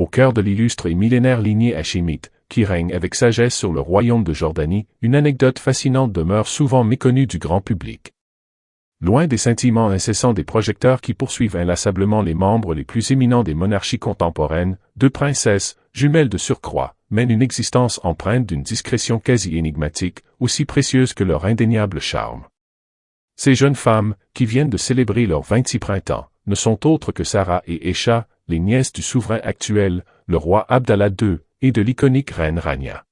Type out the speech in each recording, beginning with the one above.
au cœur de l'illustre et millénaire lignée hachémite, qui règne avec sagesse sur le royaume de Jordanie, une anecdote fascinante demeure souvent méconnue du grand public. Loin des scintillements incessants des projecteurs qui poursuivent inlassablement les membres les plus éminents des monarchies contemporaines, deux princesses, jumelles de surcroît, mènent une existence empreinte d'une discrétion quasi énigmatique, aussi précieuse que leur indéniable charme. Ces jeunes femmes, qui viennent de célébrer leur 26 printemps, ne sont autres que Sarah et Aïcha, les nièces du souverain actuel, le roi Abdallah II, et de l'iconique reine Rania.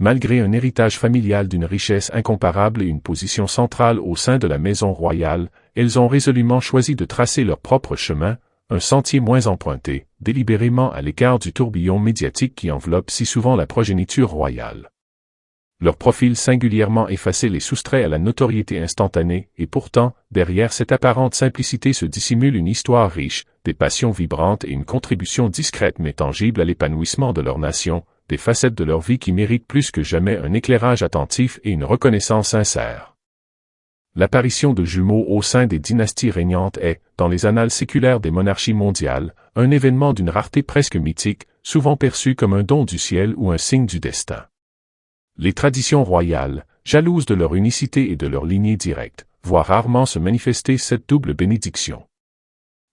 Malgré un héritage familial d'une richesse incomparable et une position centrale au sein de la maison royale, elles ont résolument choisi de tracer leur propre chemin, un sentier moins emprunté, délibérément à l'écart du tourbillon médiatique qui enveloppe si souvent la progéniture royale. Leur profil singulièrement effacé les soustrait à la notoriété instantanée, et pourtant, derrière cette apparente simplicité se dissimule une histoire riche, des passions vibrantes et une contribution discrète mais tangible à l'épanouissement de leur nation, des facettes de leur vie qui méritent plus que jamais un éclairage attentif et une reconnaissance sincère. L'apparition de jumeaux au sein des dynasties régnantes est, dans les annales séculaires des monarchies mondiales, un événement d'une rareté presque mythique, souvent perçu comme un don du ciel ou un signe du destin. Les traditions royales, jalouses de leur unicité et de leur lignée directe, voient rarement se manifester cette double bénédiction.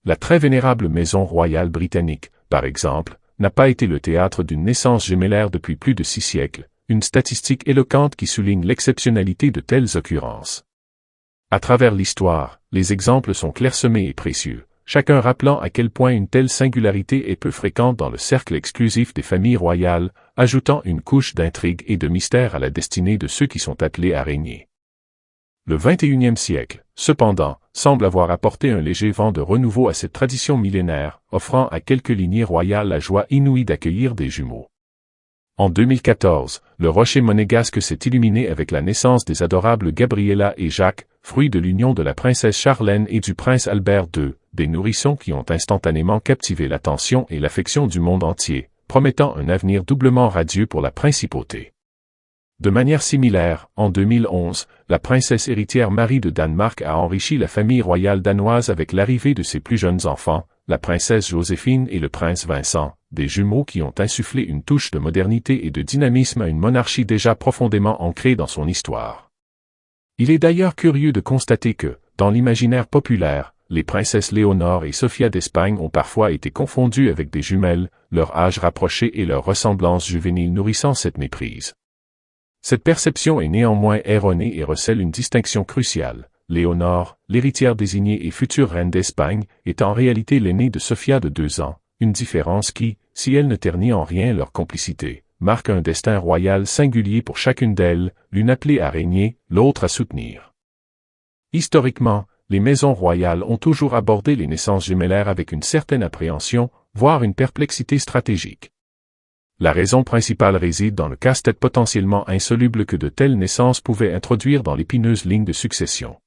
La très vénérable maison royale britannique, par exemple, n'a pas été le théâtre d'une naissance gémellaire depuis plus de 6 siècles, une statistique éloquente qui souligne l'exceptionnalité de telles occurrences. À travers l'histoire, les exemples sont clairsemés et précieux, chacun rappelant à quel point une telle singularité est peu fréquente dans le cercle exclusif des familles royales, ajoutant une couche d'intrigue et de mystère à la destinée de ceux qui sont appelés à régner. Le XXIe siècle, cependant, semble avoir apporté un léger vent de renouveau à cette tradition millénaire, offrant à quelques lignées royales la joie inouïe d'accueillir des jumeaux. En 2014, le rocher monégasque s'est illuminé avec la naissance des adorables Gabriella et Jacques, fruits de l'union de la princesse Charlène et du prince Albert II, des nourrissons qui ont instantanément captivé l'attention et l'affection du monde entier, promettant un avenir doublement radieux pour la principauté. De manière similaire, en 2011, la princesse héritière Marie de Danemark a enrichi la famille royale danoise avec l'arrivée de ses plus jeunes enfants, la princesse Joséphine et le prince Vincent, des jumeaux qui ont insufflé une touche de modernité et de dynamisme à une monarchie déjà profondément ancrée dans son histoire. Il est d'ailleurs curieux de constater que, dans l'imaginaire populaire, les princesses Léonore et Sophia d'Espagne ont parfois été confondues avec des jumelles, leur âge rapproché et leur ressemblance juvénile nourrissant cette méprise. Cette perception est néanmoins erronée et recèle une distinction cruciale. Léonore, l'héritière désignée et future reine d'Espagne, est en réalité l'aînée de Sophia de 2 ans, une différence qui, si elle ne ternit en rien leur complicité, marque un destin royal singulier pour chacune d'elles, l'une appelée à régner, l'autre à soutenir. Historiquement, les maisons royales ont toujours abordé les naissances gémellaires avec une certaine appréhension, voire une perplexité stratégique. La raison principale réside dans le casse-tête potentiellement insoluble que de telles naissances pouvaient introduire dans l'épineuse ligne de succession.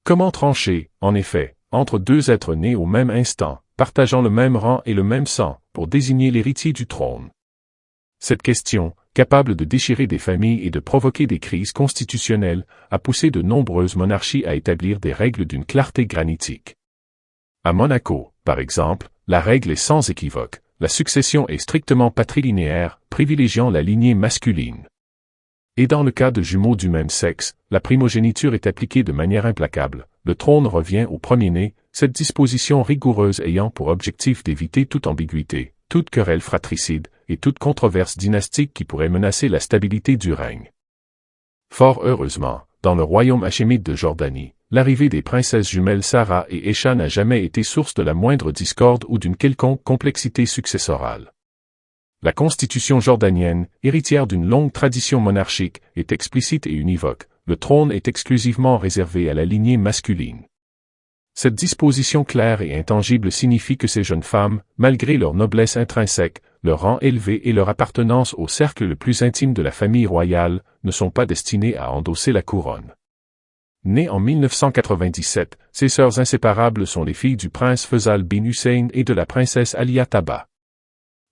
Comment trancher, en effet, entre deux êtres nés au même instant, partageant le même rang et le même sang, pour désigner l'héritier du trône? Cette question, capable de déchirer des familles et de provoquer des crises constitutionnelles, a poussé de nombreuses monarchies à établir des règles d'une clarté granitique. À Monaco, par exemple, la règle est sans équivoque. La succession est strictement patrilinéaire, privilégiant la lignée masculine. Et dans le cas de jumeaux du même sexe, la primogéniture est appliquée de manière implacable. Le trône revient au premier-né, cette disposition rigoureuse ayant pour objectif d'éviter toute ambiguïté, toute querelle fratricide, et toute controverse dynastique qui pourrait menacer la stabilité du règne. Fort heureusement, dans le royaume hachémite de Jordanie, l'arrivée des princesses jumelles Sarah et Aïcha n'a jamais été source de la moindre discorde ou d'une quelconque complexité successorale. La constitution jordanienne, héritière d'une longue tradition monarchique, est explicite et univoque. Le trône est exclusivement réservé à la lignée masculine. Cette disposition claire et intangible signifie que ces jeunes femmes, malgré leur noblesse intrinsèque, leur rang élevé et leur appartenance au cercle le plus intime de la famille royale, ne sont pas destinées à endosser la couronne. Nées en 1997, ses sœurs inséparables sont les filles du prince Faisal bin Hussein et de la princesse Alia Taba.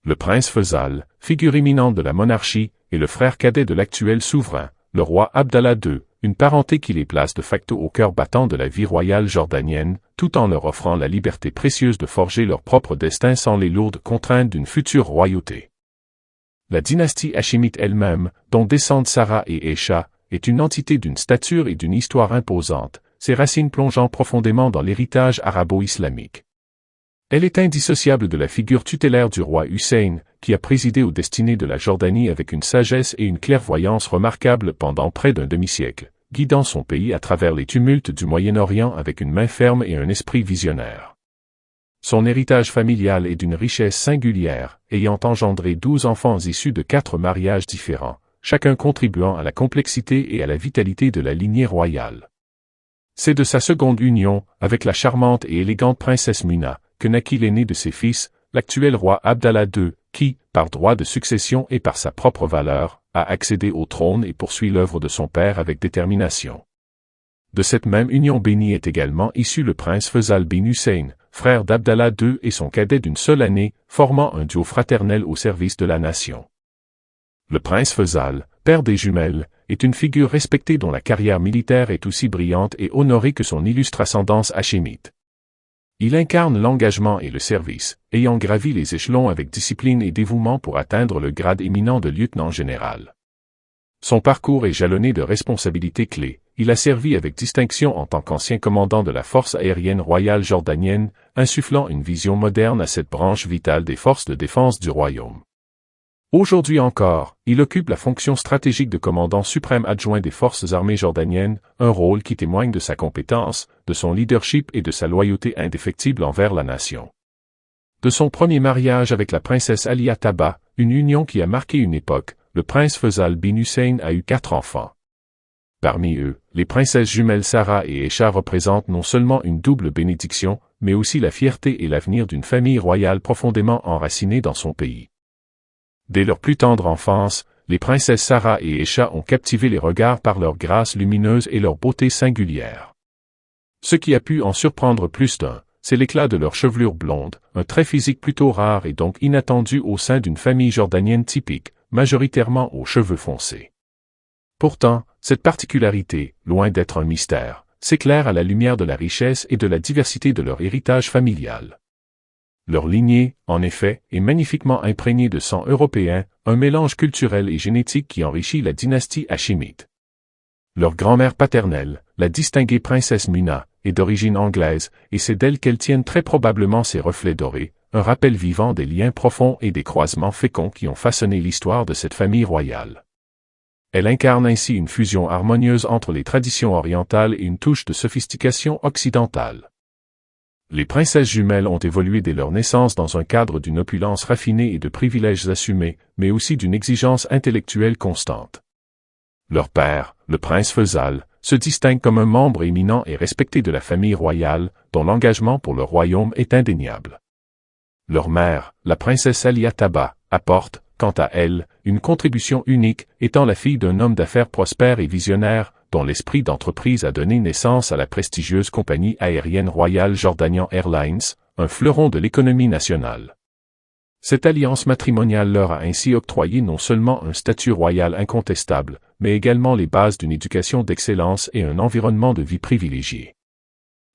Le prince Faisal, figure éminente de la monarchie, est le frère cadet de l'actuel souverain, le roi Abdallah II, une parenté qui les place de facto au cœur battant de la vie royale jordanienne, tout en leur offrant la liberté précieuse de forger leur propre destin sans les lourdes contraintes d'une future royauté. La dynastie hachémite elle-même, dont descendent Sarah et Aïcha, est une entité d'une stature et d'une histoire imposante, ses racines plongeant profondément dans l'héritage arabo-islamique. Elle est indissociable de la figure tutélaire du roi Hussein, qui a présidé aux destinées de la Jordanie avec une sagesse et une clairvoyance remarquables pendant près d'un demi-siècle, guidant son pays à travers les tumultes du Moyen-Orient avec une main ferme et un esprit visionnaire. Son héritage familial est d'une richesse singulière, ayant engendré 12 enfants issus de 4 mariages différents, chacun contribuant à la complexité et à la vitalité de la lignée royale. C'est de sa seconde union, avec la charmante et élégante princesse Muna, que naquit l'aîné de ses fils, l'actuel roi Abdallah II, qui, par droit de succession et par sa propre valeur, a accédé au trône et poursuit l'œuvre de son père avec détermination. De cette même union bénie est également issu le prince Faisal bin Hussein, frère d'Abdallah II et son cadet d'une seule année, formant un duo fraternel au service de la nation. Le prince Faisal, père des jumelles, est une figure respectée dont la carrière militaire est aussi brillante et honorée que son illustre ascendance hachémite. Il incarne l'engagement et le service, ayant gravi les échelons avec discipline et dévouement pour atteindre le grade éminent de lieutenant général. Son parcours est jalonné de responsabilités clés. Il a servi avec distinction en tant qu'ancien commandant de la force aérienne royale jordanienne, insufflant une vision moderne à cette branche vitale des forces de défense du royaume. Aujourd'hui encore, il occupe la fonction stratégique de commandant suprême adjoint des forces armées jordaniennes, un rôle qui témoigne de sa compétence, de son leadership et de sa loyauté indéfectible envers la nation. De son premier mariage avec la princesse Alia Taba, une union qui a marqué une époque, le prince Faisal bin Hussein a eu 4 enfants. Parmi eux, les princesses jumelles Sarah et Aïcha représentent non seulement une double bénédiction, mais aussi la fierté et l'avenir d'une famille royale profondément enracinée dans son pays. Dès leur plus tendre enfance, les princesses Sarah et Aïcha ont captivé les regards par leur grâce lumineuse et leur beauté singulière. Ce qui a pu en surprendre plus d'un, c'est l'éclat de leur chevelure blonde, un trait physique plutôt rare et donc inattendu au sein d'une famille jordanienne typique, majoritairement aux cheveux foncés. Pourtant, cette particularité, loin d'être un mystère, s'éclaire à la lumière de la richesse et de la diversité de leur héritage familial. Leur lignée, en effet, est magnifiquement imprégnée de sang européen, un mélange culturel et génétique qui enrichit la dynastie hachémite. Leur grand-mère paternelle, la distinguée princesse Muna, est d'origine anglaise, et c'est d'elle qu'elle tiennent très probablement ses reflets dorés, un rappel vivant des liens profonds et des croisements féconds qui ont façonné l'histoire de cette famille royale. Elle incarne ainsi une fusion harmonieuse entre les traditions orientales et une touche de sophistication occidentale. Les princesses jumelles ont évolué dès leur naissance dans un cadre d'une opulence raffinée et de privilèges assumés, mais aussi d'une exigence intellectuelle constante. Leur père, le prince Faisal, se distingue comme un membre éminent et respecté de la famille royale, dont l'engagement pour le royaume est indéniable. Leur mère, la princesse Alia Taba, apporte, quant à elle, une contribution unique, étant la fille d'un homme d'affaires prospère et visionnaire, dont l'esprit d'entreprise a donné naissance à la prestigieuse compagnie aérienne royale Jordanian Airlines, un fleuron de l'économie nationale. Cette alliance matrimoniale leur a ainsi octroyé non seulement un statut royal incontestable, mais également les bases d'une éducation d'excellence et un environnement de vie privilégié.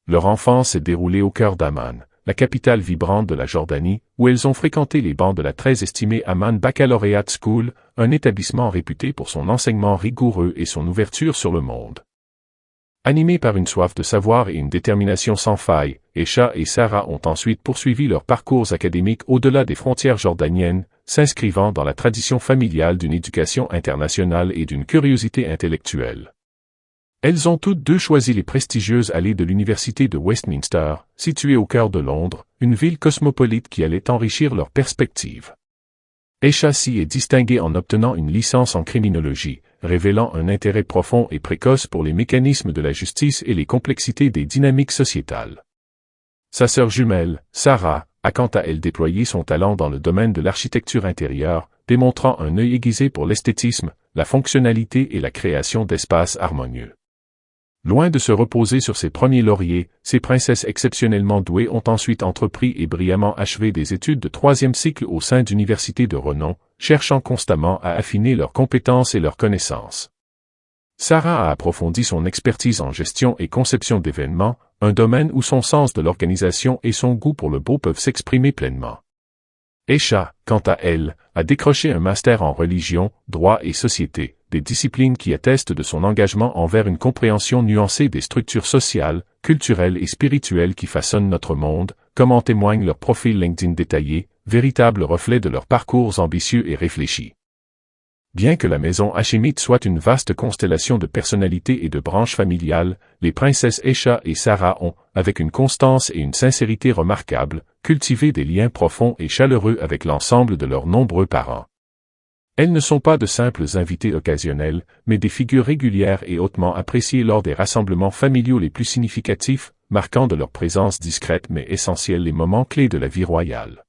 Leur enfance s'est déroulée au cœur d'Amman, la capitale vibrante de la Jordanie, où elles ont fréquenté les bancs de la très estimée Amman Baccalaureate School, un établissement réputé pour son enseignement rigoureux et son ouverture sur le monde. Animées par une soif de savoir et une détermination sans faille, Aïcha et Sarah ont ensuite poursuivi leurs parcours académiques au-delà des frontières jordaniennes, s'inscrivant dans la tradition familiale d'une éducation internationale et d'une curiosité intellectuelle. Elles ont toutes deux choisi les prestigieuses allées de l'université de Westminster, située au cœur de Londres, une ville cosmopolite qui allait enrichir leurs perspectives. Aïcha s'y est distinguée en obtenant une licence en criminologie, révélant un intérêt profond et précoce pour les mécanismes de la justice et les complexités des dynamiques sociétales. Sa sœur jumelle, Sarah, a quant à elle déployé son talent dans le domaine de l'architecture intérieure, démontrant un œil aiguisé pour l'esthétisme, la fonctionnalité et la création d'espaces harmonieux. Loin de se reposer sur ses premiers lauriers, ces princesses exceptionnellement douées ont ensuite entrepris et brillamment achevé des études de 3e cycle au sein d'universités de renom, cherchant constamment à affiner leurs compétences et leurs connaissances. Sarah a approfondi son expertise en gestion et conception d'événements, un domaine où son sens de l'organisation et son goût pour le beau peuvent s'exprimer pleinement. Aisha, quant à elle, a décroché un master en religion, droit et société, des disciplines qui attestent de son engagement envers une compréhension nuancée des structures sociales, culturelles et spirituelles qui façonnent notre monde, comme en témoigne leur profil LinkedIn détaillé, véritable reflet de leurs parcours ambitieux et réfléchis. Bien que la maison hachémite soit une vaste constellation de personnalités et de branches familiales, les princesses Aisha et Sarah ont, avec une constance et une sincérité remarquables, cultivé des liens profonds et chaleureux avec l'ensemble de leurs nombreux parents. Elles ne sont pas de simples invités occasionnels, mais des figures régulières et hautement appréciées lors des rassemblements familiaux les plus significatifs, marquant de leur présence discrète mais essentielle les moments clés de la vie royale.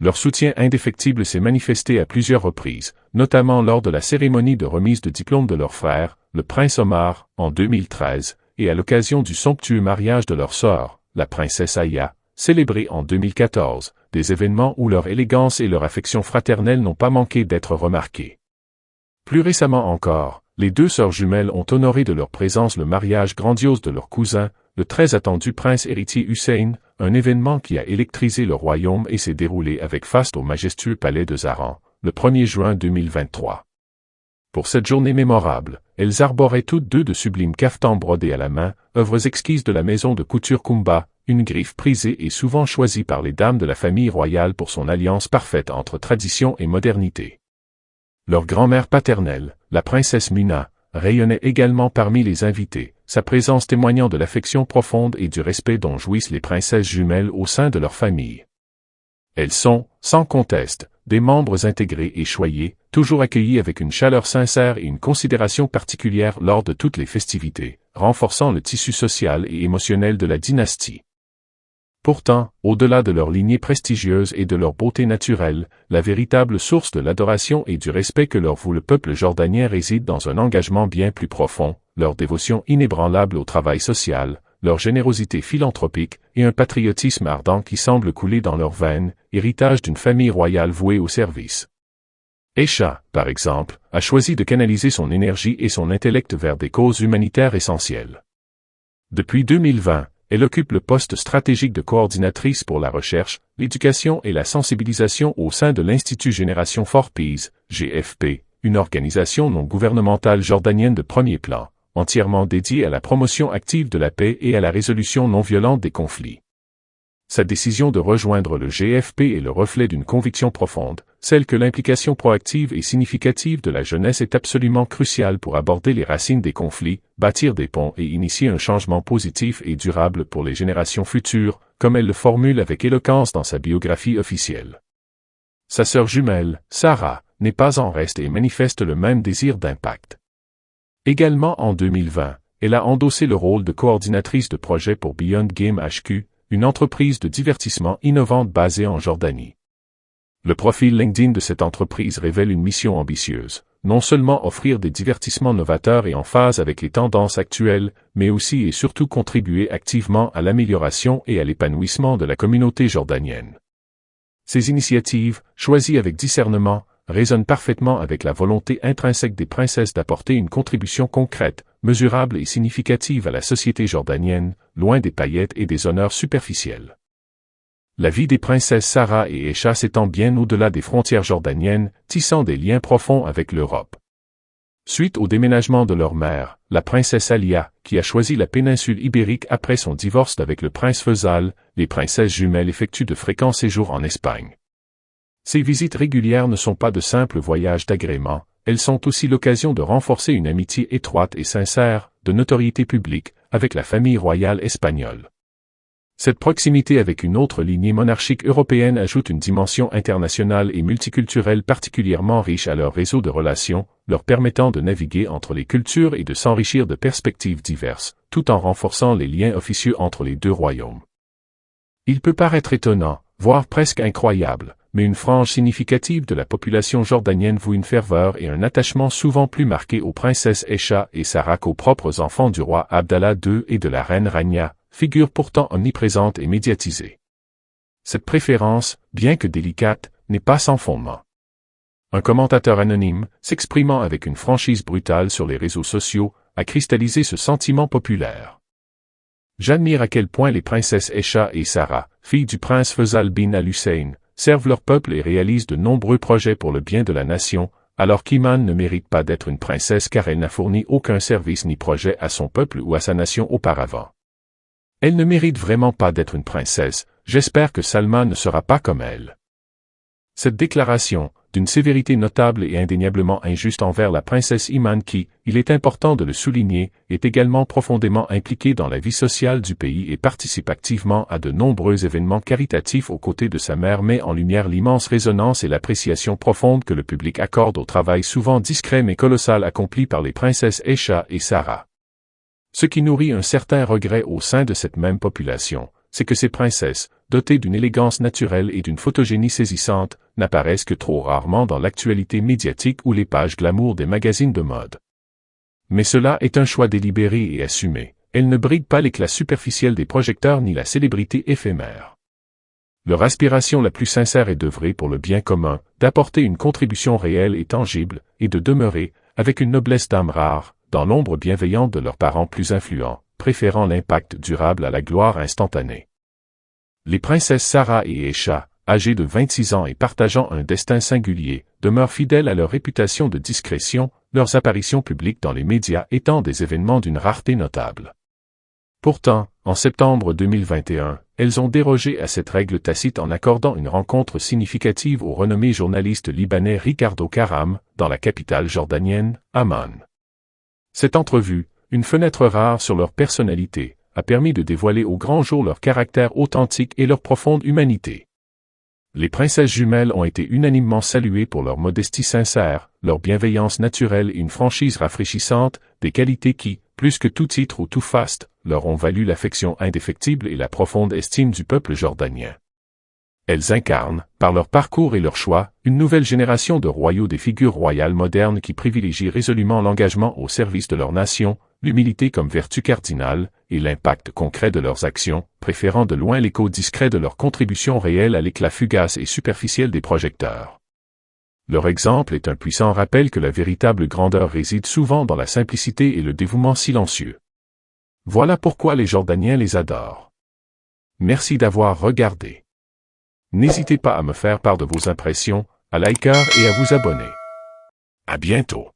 Leur soutien indéfectible s'est manifesté à plusieurs reprises, notamment lors de la cérémonie de remise de diplôme de leur frère, le prince Omar, en 2013, et à l'occasion du somptueux mariage de leur sœur, la princesse Aya, célébré en 2014, des événements où leur élégance et leur affection fraternelle n'ont pas manqué d'être remarquées. Plus récemment encore, les deux sœurs jumelles ont honoré de leur présence le mariage grandiose de leur cousin, le très attendu prince héritier Hussein, un événement qui a électrisé le royaume et s'est déroulé avec faste au majestueux palais de Zahran, le 1er juin 2023. Pour cette journée mémorable, elles arboraient toutes deux de sublimes caftans brodés à la main, œuvres exquises de la maison de couture Kumba, une griffe prisée et souvent choisie par les dames de la famille royale pour son alliance parfaite entre tradition et modernité. Leur grand-mère paternelle, la princesse Muna, rayonnait également parmi les invités, sa présence témoignant de l'affection profonde et du respect dont jouissent les princesses jumelles au sein de leur famille. Elles sont, sans conteste, des membres intégrés et choyés, toujours accueillis avec une chaleur sincère et une considération particulière lors de toutes les festivités, renforçant le tissu social et émotionnel de la dynastie. Pourtant, au-delà de leur lignée prestigieuse et de leur beauté naturelle, la véritable source de l'adoration et du respect que leur voue le peuple jordanien réside dans un engagement bien plus profond, leur dévotion inébranlable au travail social, leur générosité philanthropique et un patriotisme ardent qui semble couler dans leurs veines, héritage d'une famille royale vouée au service. Aisha, par exemple, a choisi de canaliser son énergie et son intellect vers des causes humanitaires essentielles. Depuis 2020, elle occupe le poste stratégique de coordinatrice pour la recherche, l'éducation et la sensibilisation au sein de l'Institut Génération for Peace, GFP, une organisation non gouvernementale jordanienne de premier plan, entièrement dédiée à la promotion active de la paix et à la résolution non violente des conflits. Sa décision de rejoindre le GFP est le reflet d'une conviction profonde, celle que l'implication proactive et significative de la jeunesse est absolument cruciale pour aborder les racines des conflits, bâtir des ponts et initier un changement positif et durable pour les générations futures, comme elle le formule avec éloquence dans sa biographie officielle. Sa sœur jumelle, Sarah, n'est pas en reste et manifeste le même désir d'impact. Également en 2020, elle a endossé le rôle de coordinatrice de projet pour Beyond Game HQ, une entreprise de divertissement innovante basée en Jordanie. Le profil LinkedIn de cette entreprise révèle une mission ambitieuse, non seulement offrir des divertissements novateurs et en phase avec les tendances actuelles, mais aussi et surtout contribuer activement à l'amélioration et à l'épanouissement de la communauté jordanienne. Ces initiatives, choisies avec discernement, résonnent parfaitement avec la volonté intrinsèque des princesses d'apporter une contribution concrète, mesurable et significative à la société jordanienne, loin des paillettes et des honneurs superficiels. La vie des princesses Sarah et Aisha s'étend bien au-delà des frontières jordaniennes, tissant des liens profonds avec l'Europe. Suite au déménagement de leur mère, la princesse Alia, qui a choisi la péninsule ibérique après son divorce avec le prince Faisal, les princesses jumelles effectuent de fréquents séjours en Espagne. Ces visites régulières ne sont pas de simples voyages d'agrément, elles sont aussi l'occasion de renforcer une amitié étroite et sincère, de notoriété publique, avec la famille royale espagnole. Cette proximité avec une autre lignée monarchique européenne ajoute une dimension internationale et multiculturelle particulièrement riche à leur réseau de relations, leur permettant de naviguer entre les cultures et de s'enrichir de perspectives diverses, tout en renforçant les liens officieux entre les deux royaumes. Il peut paraître étonnant, voire presque incroyable, mais une frange significative de la population jordanienne voue une ferveur et un attachement souvent plus marqués aux princesses Aisha et Sarah qu'aux propres enfants du roi Abdallah II et de la reine Rania, figure pourtant omniprésente et médiatisée. Cette préférence, bien que délicate, n'est pas sans fondement. Un commentateur anonyme, s'exprimant avec une franchise brutale sur les réseaux sociaux, a cristallisé ce sentiment populaire. J'admire à quel point les princesses Aisha et Sarah, filles du prince Faisal bin Al-Hussein, servent leur peuple et réalisent de nombreux projets pour le bien de la nation, alors qu'Iman ne mérite pas d'être une princesse car elle n'a fourni aucun service ni projet à son peuple ou à sa nation auparavant. Elle ne mérite vraiment pas d'être une princesse, j'espère que Salma ne sera pas comme elle. Cette déclaration, d'une sévérité notable et indéniablement injuste envers la princesse Iman qui, il est important de le souligner, est également profondément impliquée dans la vie sociale du pays et participe activement à de nombreux événements caritatifs aux côtés de sa mère met en lumière l'immense résonance et l'appréciation profonde que le public accorde au travail souvent discret mais colossal accompli par les princesses Aisha et Sarah. Ce qui nourrit un certain regret au sein de cette même population, c'est que ces princesses, dotées d'une élégance naturelle et d'une photogénie saisissante, n'apparaissent que trop rarement dans l'actualité médiatique ou les pages glamour des magazines de mode. Mais cela est un choix délibéré et assumé, elles ne briguent pas l'éclat superficiel des projecteurs ni la célébrité éphémère. Leur aspiration la plus sincère est d'œuvrer pour le bien commun, d'apporter une contribution réelle et tangible, et de demeurer, avec une noblesse d'âme rare, dans l'ombre bienveillante de leurs parents plus influents, préférant l'impact durable à la gloire instantanée. Les princesses Sarah et Aisha, âgées de 26 ans et partageant un destin singulier, demeurent fidèles à leur réputation de discrétion, leurs apparitions publiques dans les médias étant des événements d'une rareté notable. Pourtant, en septembre 2021, elles ont dérogé à cette règle tacite en accordant une rencontre significative au renommé journaliste libanais Ricardo Karam, dans la capitale jordanienne, Amman. Cette entrevue, une fenêtre rare sur leur personnalité, a permis de dévoiler au grand jour leur caractère authentique et leur profonde humanité. Les princesses jumelles ont été unanimement saluées pour leur modestie sincère, leur bienveillance naturelle et une franchise rafraîchissante, des qualités qui, plus que tout titre ou tout faste, leur ont valu l'affection indéfectible et la profonde estime du peuple jordanien. Elles incarnent, par leur parcours et leur choix, une nouvelle génération de royaux des figures royales modernes qui privilégient résolument l'engagement au service de leur nation, l'humilité comme vertu cardinale, et l'impact concret de leurs actions, préférant de loin l'écho discret de leur contribution réelle à l'éclat fugace et superficiel des projecteurs. Leur exemple est un puissant rappel que la véritable grandeur réside souvent dans la simplicité et le dévouement silencieux. Voilà pourquoi les Jordaniens les adorent. Merci d'avoir regardé. N'hésitez pas à me faire part de vos impressions, à liker et à vous abonner. À bientôt.